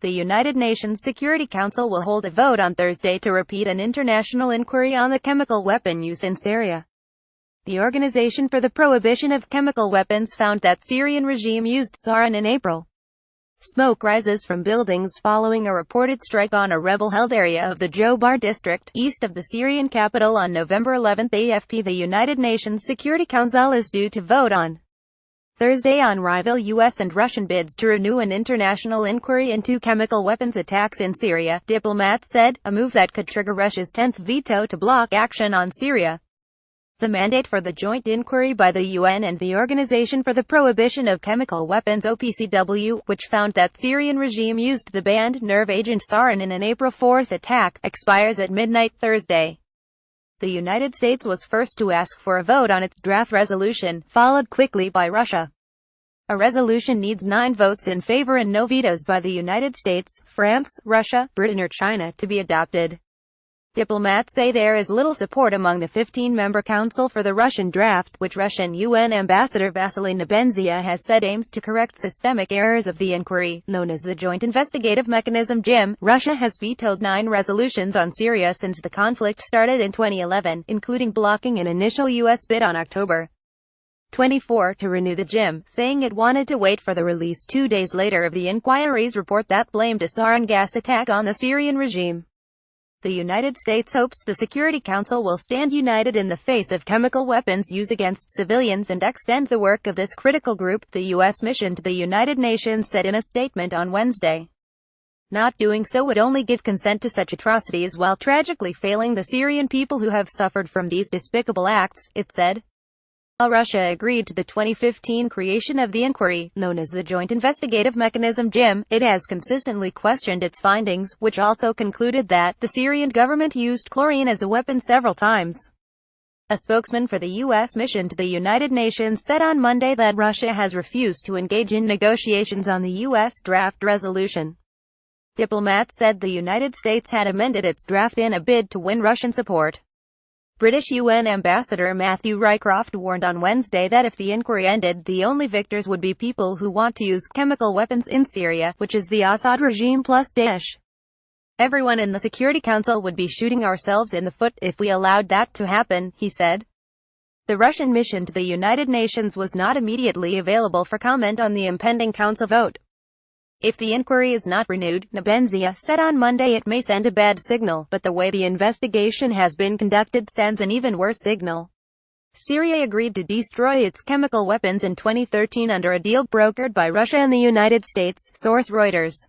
The United Nations Security Council will hold a vote on Thursday to repeat an international inquiry on the chemical weapon use in Syria. The Organization for the Prohibition of Chemical Weapons found that Syrian regime used sarin in April. Smoke rises from buildings following a reported strike on a rebel-held area of the Jobar district, east of the Syrian capital on November 11. AFP. The United Nations Security Council is due to vote on Thursday on rival U.S. and Russian bids to renew an international inquiry into chemical weapons attacks in Syria, diplomats said, a move that could trigger Russia's 10th veto to block action on Syria. The mandate for the joint inquiry by the UN and the Organization for the Prohibition of Chemical Weapons (OPCW), which found that Syrian regime used the banned nerve agent sarin in an April 4 attack, expires at midnight Thursday. The United States was first to ask for a vote on its draft resolution, followed quickly by Russia. A resolution needs 9 votes in favor and no vetoes by the United States, France, Russia, Britain or China to be adopted. Diplomats say there is little support among the 15-member council for the Russian draft, which Russian UN Ambassador Vasily Nebenzia has said aims to correct systemic errors of the inquiry, known as the Joint Investigative Mechanism (JIM). Russia has vetoed 9 resolutions on Syria since the conflict started in 2011, including blocking an initial U.S. bid on October 24 to renew the JIM, saying it wanted to wait for the release 2 days later of the inquiry's report that blamed a sarin gas attack on the Syrian regime. The United States hopes the Security Council will stand united in the face of chemical weapons use against civilians and extend the work of this critical group, the U.S. mission to the United Nations said in a statement on Wednesday. Not doing so would only give consent to such atrocities while tragically failing the Syrian people who have suffered from these despicable acts, it said. While Russia agreed to the 2015 creation of the inquiry, known as the Joint Investigative Mechanism (JIM), it has consistently questioned its findings, which also concluded that the Syrian government used chlorine as a weapon several times. A spokesman for the U.S. mission to the United Nations said on Monday that Russia has refused to engage in negotiations on the U.S. draft resolution. Diplomats said the United States had amended its draft in a bid to win Russian support. British UN Ambassador Matthew Rycroft warned on Wednesday that if the inquiry ended, the only victors would be people who want to use chemical weapons in Syria, which is the Assad regime plus Daesh. Everyone in the Security Council would be shooting ourselves in the foot if we allowed that to happen, he said. The Russian mission to the United Nations was not immediately available for comment on the impending council vote. If the inquiry is not renewed, Nebenzia said on Monday, it may send a bad signal, but the way the investigation has been conducted sends an even worse signal. Syria agreed to destroy its chemical weapons in 2013 under a deal brokered by Russia and the United States, source Reuters.